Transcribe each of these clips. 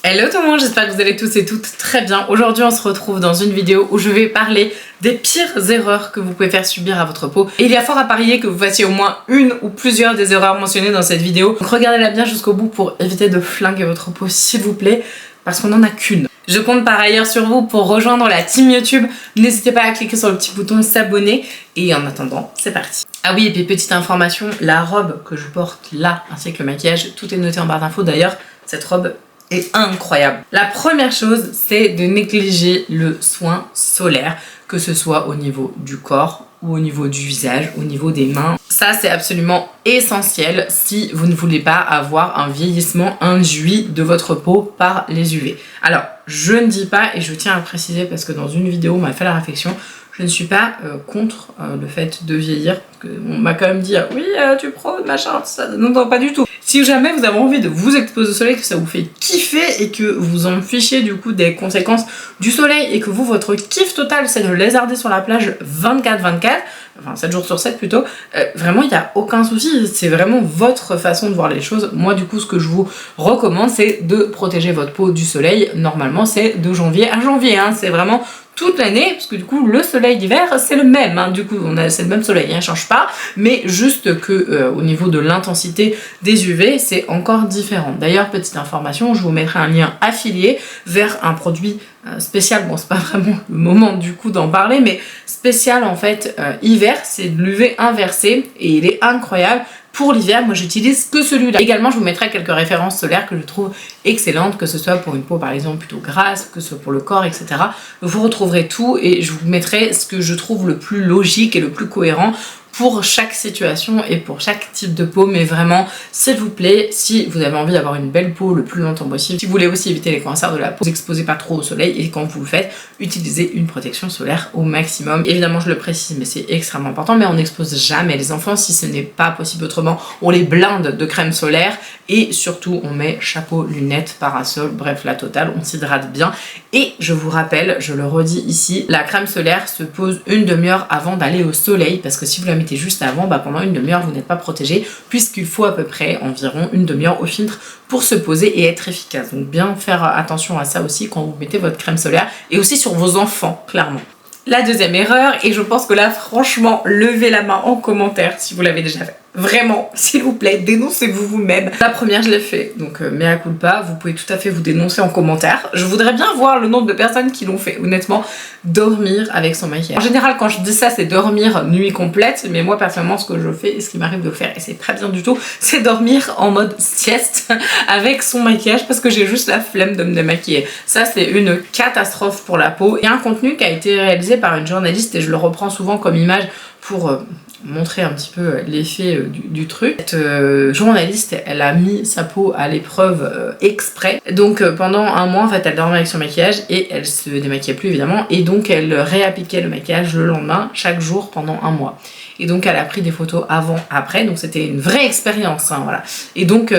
Hello tout le monde, j'espère que vous allez tous et toutes très bien. Aujourd'hui on se retrouve dans une vidéo où je vais parler des pires erreurs que vous pouvez faire subir à votre peau. Et il y a fort à parier que vous fassiez au moins une ou plusieurs des erreurs mentionnées dans cette vidéo. Donc regardez-la bien jusqu'au bout pour éviter de flinguer votre peau s'il vous plaît, parce qu'on n'en a qu'une. Je compte par ailleurs sur vous pour rejoindre la team YouTube. N'hésitez pas à cliquer sur le petit bouton s'abonner. Et en attendant, c'est parti. Ah oui, et puis petite information, la robe que je porte là, ainsi que le maquillage, tout est noté en barre d'infos. D'ailleurs, cette robe est incroyable. La première chose, c'est de négliger le soin solaire, que ce soit au niveau du corps ou au niveau du visage, au niveau des mains. Ça, c'est absolument essentiel si vous ne voulez pas avoir un vieillissement induit de votre peau par les UV. Alors, je ne dis pas, et je tiens à le préciser parce que dans une vidéo, on m'a fait la réflexion, je ne suis pas contre le fait de vieillir. On m'a quand même dit oui, tu prônes, machin, ça. Non, non, pas du tout. Si jamais vous avez envie de vous exposer au soleil, que ça vous fait kiffer et que vous en fichez du coup des conséquences du soleil et que vous, votre kiff total, c'est de lézarder sur la plage 24/24, enfin 7 jours sur 7 plutôt, vraiment il n'y a aucun souci, c'est vraiment votre façon de voir les choses. Moi du coup ce que je vous recommande c'est de protéger votre peau du soleil. Normalement c'est de janvier à janvier, hein. C'est vraiment toute l'année, parce que du coup le soleil d'hiver c'est le même, hein. Du coup c'est le même soleil, hein, change pas, mais juste que au niveau de l'intensité des UV c'est encore différent. D'ailleurs petite information, je vous mettrai un lien affilié vers un produit spécial, bon c'est pas vraiment le moment du coup d'en parler, mais spécial en fait hiver, c'est de l'UV inversé et il est incroyable. Pour l'hiver, moi j'utilise que celui-là. Également, je vous mettrai quelques références solaires que je trouve excellentes, que ce soit pour une peau par exemple plutôt grasse, que ce soit pour le corps, etc. Vous retrouverez tout et je vous mettrai ce que je trouve le plus logique et le plus cohérent pour chaque situation et pour chaque type de peau. Mais vraiment, s'il vous plaît, si vous avez envie d'avoir une belle peau le plus longtemps possible, si vous voulez aussi éviter les cancers de la peau, ne vous exposez pas trop au soleil et quand vous le faites, utilisez une protection solaire au maximum. Évidemment, je le précise, mais c'est extrêmement important, mais on n'expose jamais les enfants si ce n'est pas possible autrement. On les blinde de crème solaire et surtout, on met chapeau, lunettes, parasol, bref, la totale, on s'hydrate bien. Et je vous rappelle, je le redis ici, la crème solaire se pose une demi-heure avant d'aller au soleil parce que si vous la mettez juste avant, pendant une demi-heure vous n'êtes pas protégé puisqu'il faut à peu près environ une demi-heure au filtre pour se poser et être efficace. Donc bien faire attention à ça aussi quand vous mettez votre crème solaire et aussi sur vos enfants, clairement. La deuxième erreur, et je pense que là franchement, levez la main en commentaire si vous l'avez déjà fait. Vraiment, s'il vous plaît, dénoncez-vous vous-même. La première, je l'ai fait, donc mea culpa, vous pouvez tout à fait vous dénoncer en commentaire. Je voudrais bien voir le nombre de personnes qui l'ont fait, honnêtement, dormir avec son maquillage. En général, quand je dis ça, c'est dormir nuit complète, mais moi, personnellement, ce que je fais, et ce qui m'arrive de faire, et c'est pas bien du tout, c'est dormir en mode sieste avec son maquillage, parce que j'ai juste la flemme de me démaquiller. Ça, c'est une catastrophe pour la peau. Il y a un contenu qui a été réalisé par une journaliste, et je le reprends souvent comme image pour montrer un petit peu l'effet du truc. Cette journaliste, elle a mis sa peau à l'épreuve exprès. Donc pendant un mois, en fait, elle dormait avec son maquillage et elle se démaquillait plus évidemment. Et donc elle réappliquait le maquillage le lendemain, chaque jour pendant un mois. Et donc elle a pris des photos avant, après, donc c'était une vraie expérience, hein, voilà. Et donc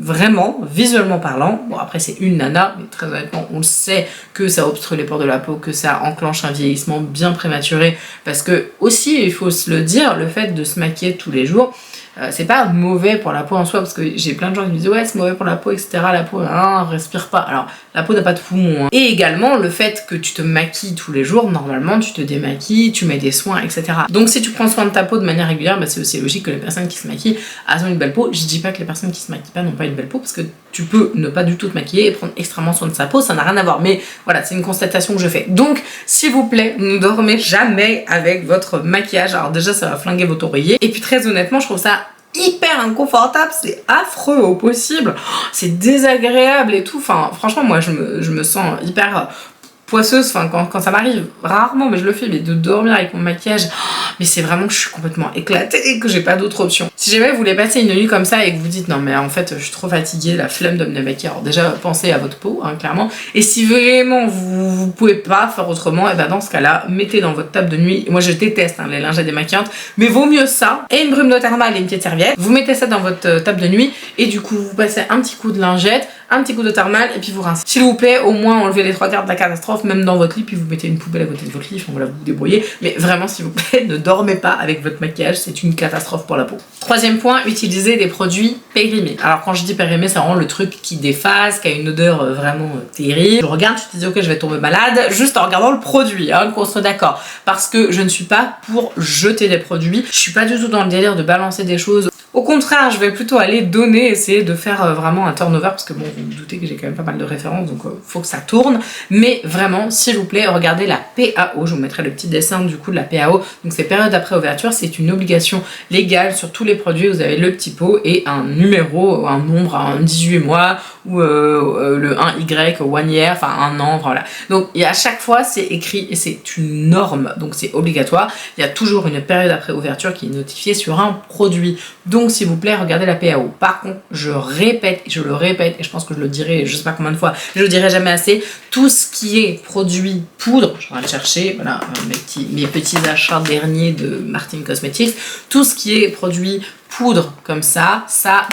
vraiment, visuellement parlant, bon après c'est une nana, mais très honnêtement on le sait que ça obstrue les pores de la peau, que ça enclenche un vieillissement bien prématuré, parce que aussi il faut se le dire, le fait de se maquiller tous les jours, c'est pas mauvais pour la peau en soi, parce que j'ai plein de gens qui me disent ouais c'est mauvais pour la peau etc, la peau respire pas. Alors la peau n'a pas de poumon, hein. Et également le fait que tu te maquilles tous les jours, normalement tu te démaquilles, tu mets des soins etc. Donc si tu prends soin de ta peau de manière régulière, c'est aussi logique que les personnes qui se maquillent elles ont une belle peau. Je dis pas que les personnes qui se maquillent pas n'ont pas une belle peau, parce que tu peux ne pas du tout te maquiller et prendre extrêmement soin de sa peau, ça n'a rien à voir, mais voilà, c'est une constatation que je fais. Donc s'il vous plaît, ne dormez jamais avec votre maquillage. Alors déjà ça va flinguer votre oreiller, et puis très honnêtement je trouve ça hyper inconfortable, c'est affreux au possible, c'est désagréable et tout. Enfin franchement moi je me sens hyper poisseuse, enfin quand ça m'arrive, rarement mais je le fais, mais de dormir avec mon maquillage, mais c'est vraiment que je suis complètement éclatée et que j'ai pas d'autre option. Si jamais vous voulez passer une nuit comme ça et que vous dites non mais en fait je suis trop fatiguée, la flemme de me démaquiller, alors déjà pensez à votre peau, hein, clairement, et si vraiment vous pouvez pas faire autrement, et dans ce cas là mettez dans votre table de nuit, moi je déteste les lingettes démaquillantes, mais vaut mieux ça et une brume d'eau thermale et une petite serviette, vous mettez ça dans votre table de nuit et du coup vous passez un petit coup de lingette, un petit coup de thermal et puis vous rincez. S'il vous plaît, au moins enlevez les 3/4 de la catastrophe, même dans votre lit, puis vous mettez une poubelle à côté de votre lit, enfin voilà, vous vous débrouillez. Mais vraiment, s'il vous plaît, ne dormez pas avec votre maquillage, c'est une catastrophe pour la peau. Troisième point, utilisez des produits périmés. Alors quand je dis périmé, c'est vraiment le truc qui déphase, qui a une odeur vraiment terrible. Je regarde, je te dis ok, je vais tomber malade, juste en regardant le produit, hein, qu'on soit d'accord. Parce que je ne suis pas pour jeter des produits, je suis pas du tout dans le délire de balancer des choses. Au contraire, je vais plutôt aller donner, essayer de faire vraiment un turnover, parce que bon, vous vous doutez que j'ai quand même pas mal de références, donc faut que ça tourne. Mais vraiment, s'il vous plaît, regardez la PAO, je vous mettrai le petit dessin du coup de la PAO. Donc c'est période après ouverture, c'est une obligation légale sur tous les produits. Vous avez le petit pot et un numéro, un nombre, un 18 mois, ou le 1Y, 1 year, enfin un an, voilà. Donc à chaque fois, c'est écrit et c'est une norme, donc c'est obligatoire. Il y a toujours une période après ouverture qui est notifiée sur un produit. Donc s'il vous plaît, regardez la PAO. Par contre, je répète, je le répète, et je pense que je le dirai, je sais pas combien de fois, je le dirai jamais assez, tout ce qui est produit poudre, je vais aller chercher, voilà, mes petits achats derniers de Martin Cosmetics, tout ce qui est produit poudre comme ça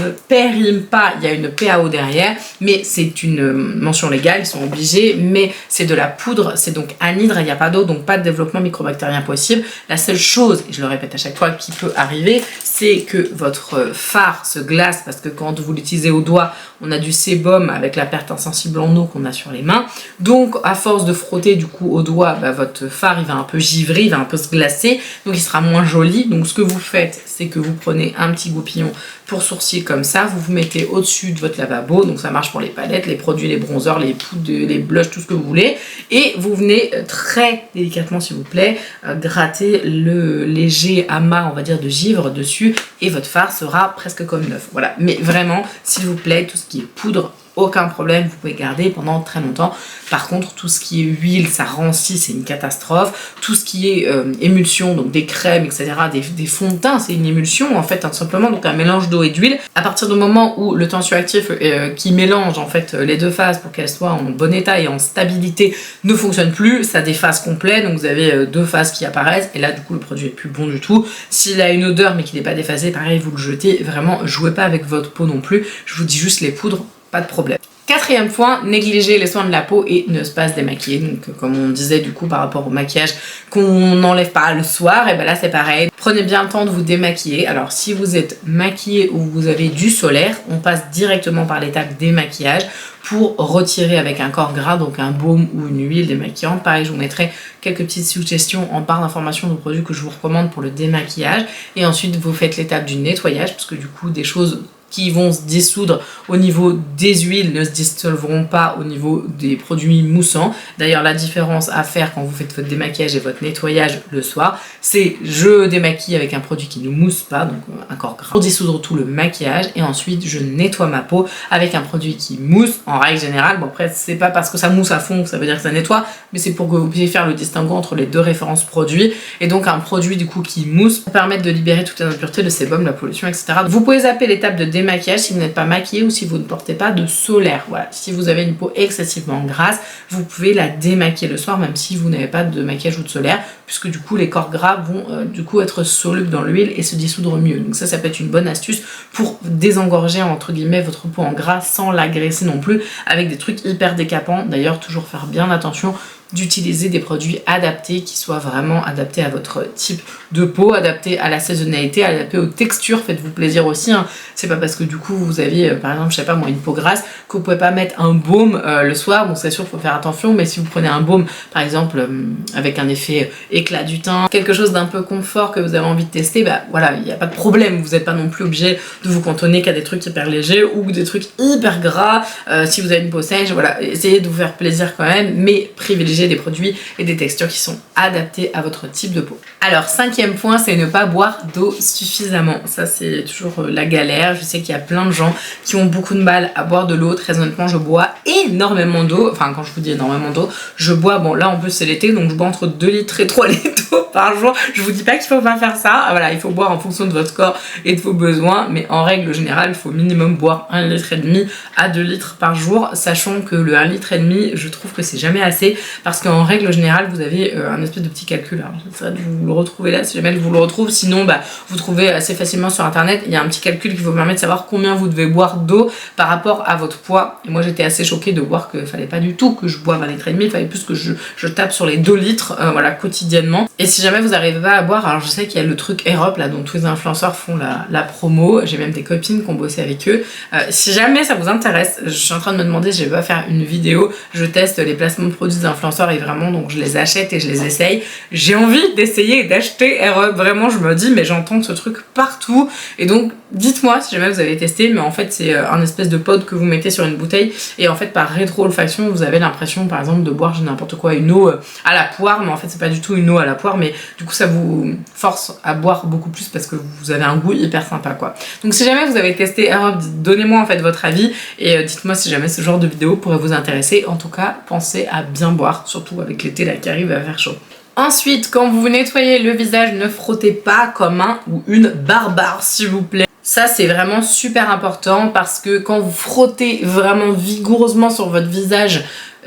ne périme pas. Il y a une PAO derrière, mais c'est une mention légale, ils sont obligés, mais c'est de la poudre, c'est donc anhydre, il n'y a pas d'eau, donc pas de développement microbactérien possible. La seule chose, et je le répète à chaque fois, qui peut arriver, c'est que votre fard se glace, parce que quand vous l'utilisez au doigt, on a du sébum avec la perte insensible en eau qu'on a sur les mains. Donc à force de frotter du coup au doigt, votre fard il va un peu givrer, il va un peu se glacer, donc il sera moins joli. Donc ce que vous faites, c'est que vous prenez un petit goupillon pour sourcils comme ça, vous vous mettez au-dessus de votre lavabo, donc ça marche pour les palettes, les produits, les bronzers, les poudres, les blushs, tout ce que vous voulez, et vous venez très délicatement s'il vous plaît gratter le léger amas on va dire de givre dessus et votre fard sera presque comme neuf. Voilà, mais vraiment s'il vous plaît, tout ce qui est poudre, aucun problème, vous pouvez garder pendant très longtemps. Par contre, tout ce qui est huile, ça rancit, c'est une catastrophe. Tout ce qui est émulsion, donc des crèmes, etc., des fonds de teint, c'est une émulsion en fait, tout simplement, donc un mélange d'eau et d'huile. À partir du moment où le tensioactif qui mélange en fait les deux phases pour qu'elles soient en bon état et en stabilité ne fonctionne plus, ça déphase complet, donc vous avez deux phases qui apparaissent et là du coup le produit est plus bon du tout. S'il a une odeur mais qu'il n'est pas déphasé, pareil, vous le jetez. Vraiment, jouez pas avec votre peau non plus. Je vous dis juste les poudres, pas de problème. Quatrième point, négliger les soins de la peau et ne pas se démaquiller. Donc comme on disait du coup par rapport au maquillage qu'on n'enlève pas le soir, et ben là c'est pareil. Prenez bien le temps de vous démaquiller. Alors si vous êtes maquillé ou vous avez du solaire, on passe directement par l'étape démaquillage pour retirer avec un corps gras, donc un baume ou une huile démaquillante. Pareil, je vous mettrai quelques petites suggestions en barre d'informations de produits que je vous recommande pour le démaquillage. Et ensuite vous faites l'étape du nettoyage, parce que du coup des choses qui vont se dissoudre au niveau des huiles ne se dissolveront pas au niveau des produits moussants. D'ailleurs, la différence à faire quand vous faites votre démaquillage et votre nettoyage le soir, c'est je démaquille avec un produit qui ne mousse pas, donc un corps gras, pour dissoudre tout le maquillage, et ensuite je nettoie ma peau avec un produit qui mousse en règle générale. Bon après, c'est pas parce que ça mousse à fond que ça veut dire que ça nettoie, mais c'est pour que vous puissiez faire le distinguo entre les deux références produits. Et donc un produit du coup qui mousse pour permettre de libérer toute la impureté, le sébum, la pollution, etc. Vous pouvez zapper l'étape de démaquillage si vous n'êtes pas maquillé ou si vous ne portez pas de solaire. Voilà, si vous avez une peau excessivement grasse, vous pouvez la démaquiller le soir même si vous n'avez pas de maquillage ou de solaire, puisque du coup les corps gras vont du coup être solubles dans l'huile et se dissoudre mieux. Donc ça peut être une bonne astuce pour désengorger entre guillemets votre peau en gras sans l'agresser non plus avec des trucs hyper décapants. D'ailleurs, toujours faire bien attention d'utiliser des produits adaptés qui soient vraiment adaptés à votre type de peau, adaptés à la saisonnalité, adaptés aux textures. Faites-vous plaisir aussi, hein. C'est pas parce que du coup vous aviez par exemple, je sais pas moi, une peau grasse que vous pouvez pas mettre un baume le soir. Bon, c'est sûr, faut faire attention, mais si vous prenez un baume par exemple avec un effet éclat du teint, quelque chose d'un peu confort que vous avez envie de tester, bah voilà, il n'y a pas de problème. Vous n'êtes pas non plus obligé de vous cantonner qu'à des trucs hyper légers ou des trucs hyper gras. Si vous avez une peau sèche, voilà, essayez de vous faire plaisir quand même, mais privilégiez des produits et des textures qui sont adaptées à votre type de peau. Alors, cinquième point, c'est ne pas boire d'eau suffisamment. Ça, c'est toujours la galère. Je sais qu'il y a plein de gens qui ont beaucoup de mal à boire de l'eau. Très honnêtement, je bois énormément d'eau. Enfin, quand je vous dis énormément d'eau, je bois, bon là en plus c'est l'été, donc je bois entre 2 litres et 3 litres d'eau par jour. Je vous dis pas qu'il faut pas faire ça. Voilà, il faut boire en fonction de votre corps et de vos besoins, mais en règle générale, il faut minimum boire 1,5 litre à 2 litres par jour, sachant que le 1,5 litre, je trouve que c'est jamais assez, parce parce qu'en règle générale vous avez un espèce de petit calcul. Alors j'essaierai de vous le retrouver là si jamais je vous le retrouve, sinon vous trouvez assez facilement sur internet. Il y a un petit calcul qui vous permet de savoir combien vous devez boire d'eau par rapport à votre poids. Et moi j'étais assez choquée de voir qu'il fallait pas du tout que je boive 1,5 litre, il fallait plus que je tape sur les 2 litres voilà, quotidiennement. Et si jamais vous n'arrivez pas à boire, alors je sais qu'il y a le truc Aerope là dont tous les influenceurs font la promo, j'ai même des copines qui ont bossé avec eux. Si jamais ça vous intéresse, je suis en train de me demander, je vais pas faire une vidéo, je teste les placements de produits des influenceurs et vraiment donc je les achète et je les essaye. J'ai envie d'essayer et d'acheter Aerope, vraiment je me dis mais j'entends ce truc partout et donc dites-moi si jamais vous avez testé, mais en fait c'est un espèce de pod que vous mettez sur une bouteille et en fait par rétro-olfaction vous avez l'impression par exemple de boire n'importe quoi, une eau à la poire, mais en fait c'est pas du tout une eau à la poire, mais du coup ça vous force à boire beaucoup plus parce que vous avez un goût hyper sympa quoi. Donc si jamais vous avez testé Aerope, donnez-moi en fait votre avis et dites-moi si jamais ce genre de vidéo pourrait vous intéresser. En tout cas pensez à bien boire, surtout avec l'été là qui arrive à faire chaud. Ensuite, quand vous vous nettoyez le visage, ne frottez pas comme un ou une barbare s'il vous plaît. Ça c'est vraiment super important parce que quand vous frottez vraiment vigoureusement sur votre visage,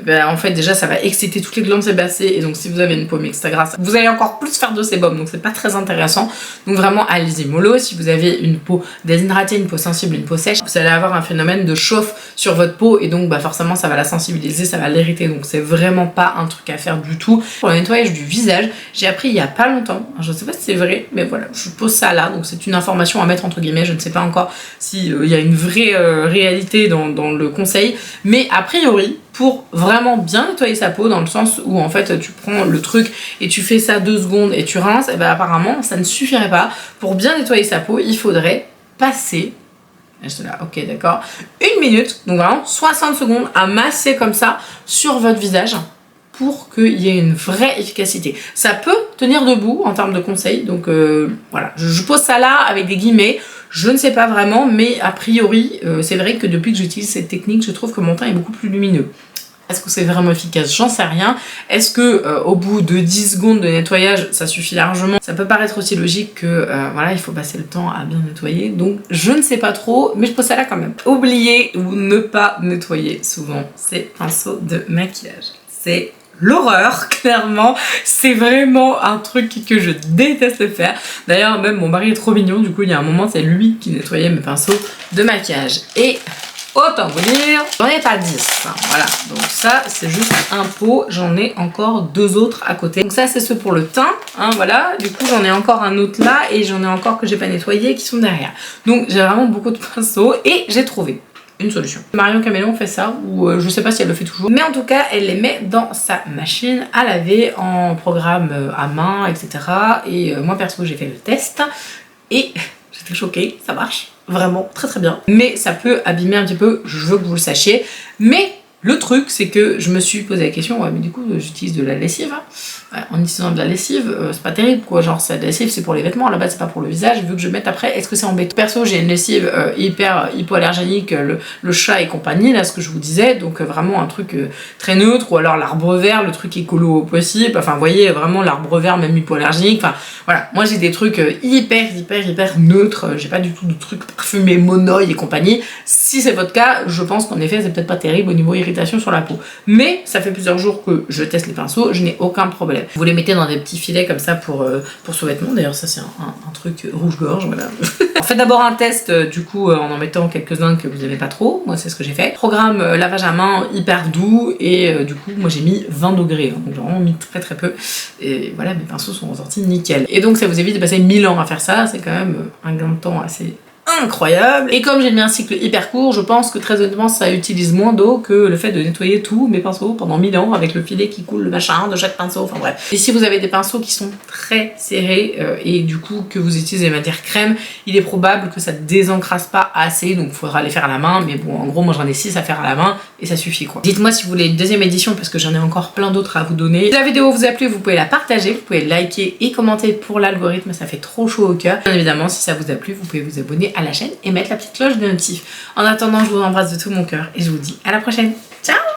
en fait déjà ça va exciter toutes les glandes sébacées et donc si vous avez une peau mixte grasse vous allez encore plus faire de sébum, donc c'est pas très intéressant. Donc vraiment allez-y mollo. Si vous avez une peau déshydratée, une peau sensible, une peau sèche, vous allez avoir un phénomène de chauffe sur votre peau et donc forcément ça va la sensibiliser, ça va l'irriter, donc c'est vraiment pas un truc à faire du tout. Pour le nettoyage du visage, j'ai appris il y a pas longtemps, je sais pas si c'est vrai mais voilà, je pose ça là, donc c'est une information à mettre entre guillemets, je ne sais pas encore si il y a une vraie réalité dans le conseil, mais a priori pour vraiment bien nettoyer sa peau, dans le sens où en fait tu prends le truc et tu fais ça 2 secondes et tu rinces, et apparemment ça ne suffirait pas. Pour bien nettoyer sa peau, il faudrait passer, là, ok d'accord, 1 minute, donc vraiment 60 secondes à masser comme ça sur votre visage pour qu'il y ait une vraie efficacité. Ça peut tenir debout en termes de conseils, donc voilà, je pose ça là avec des guillemets. Je ne sais pas vraiment, mais a priori, c'est vrai que depuis que j'utilise cette technique, je trouve que mon teint est beaucoup plus lumineux. Est-ce que c'est vraiment efficace? J'en sais rien. Est-ce que au bout de 10 secondes de nettoyage, ça suffit largement? Ça peut paraître aussi logique que voilà, il faut passer le temps à bien nettoyer. Donc je ne sais pas trop, mais je pose ça là quand même. Oubliez ou ne pas nettoyer souvent ces pinceaux de maquillage. C'est l'horreur, clairement. C'est vraiment un truc que je déteste faire. D'ailleurs, même mon mari est trop mignon. Du coup, il y a un moment, c'est lui qui nettoyait mes pinceaux de maquillage. Et autant vous dire, j'en ai pas 10. Voilà, donc ça, c'est juste un pot. J'en ai encore 2 autres à côté. Donc ça, c'est ceux pour le teint. Hein, voilà, du coup, j'en ai encore un autre là. Et j'en ai encore que j'ai pas nettoyé qui sont derrière. Donc, j'ai vraiment beaucoup de pinceaux. Et j'ai trouvé une solution. Marion Caméléon fait ça, ou je sais pas si elle le fait toujours, mais en tout cas elle les met dans sa machine à laver en programme à main, etc. Et moi perso j'ai fait le test et j'étais choquée, ça marche vraiment très très bien, mais ça peut abîmer un petit peu, je veux que vous le sachiez. Mais le truc c'est que je me suis posé la question, ouais mais du coup j'utilise de la lessive, hein. En utilisant de la lessive, c'est pas terrible quoi, genre la lessive c'est pour les vêtements, là-bas c'est pas pour le visage, vu que je mette après, est-ce que c'est embêtant? Perso j'ai une lessive hyper hypoallergénique, le chat et compagnie, là ce que je vous disais, donc vraiment un truc très neutre, ou alors l'arbre vert, le truc écolo possible, enfin vous voyez vraiment l'arbre vert même hypoallergénique, enfin voilà, moi j'ai des trucs hyper neutres, j'ai pas du tout de trucs parfumés, monoï et compagnie. Si c'est votre cas, je pense qu'en effet c'est peut-être pas terrible au niveau irritation sur la peau, mais ça fait plusieurs jours que je teste les pinceaux, je n'ai aucun problème. Vous les mettez dans des petits filets comme ça pour sous-vêtements. D'ailleurs ça c'est un truc rouge-gorge, voilà. Faites d'abord un test du coup en mettant quelques-uns que vous n'aimez pas trop. Moi c'est ce que j'ai fait. Programme lavage à main hyper doux et du coup moi j'ai mis 20 degrés. Hein, donc j'ai vraiment mis très peu. Et voilà, mes pinceaux sont ressortis nickel. Et donc ça vous évite de passer 1000 ans à faire ça. C'est quand même un gain de temps assez incroyable. Et comme j'ai mis un cycle hyper court, je pense que très honnêtement ça utilise moins d'eau que le fait de nettoyer tous mes pinceaux pendant 1000 ans avec le filet qui coule, le machin de chaque pinceau, enfin bref. Et si vous avez des pinceaux qui sont très serrés et du coup que vous utilisez des matières crème, il est probable que ça désencrasse pas assez, donc il faudra les faire à la main, mais bon en gros moi j'en ai 6 à faire à la main et ça suffit quoi. Dites-moi si vous voulez une deuxième édition parce que j'en ai encore plein d'autres à vous donner. Si la vidéo vous a plu, vous pouvez la partager, vous pouvez liker et commenter pour l'algorithme, ça fait trop chaud au cœur. Bien évidemment si ça vous a plu, vous pouvez vous abonner à la chaîne et mettre la petite cloche de notif. En attendant, je vous embrasse de tout mon cœur et je vous dis à la prochaine. Ciao!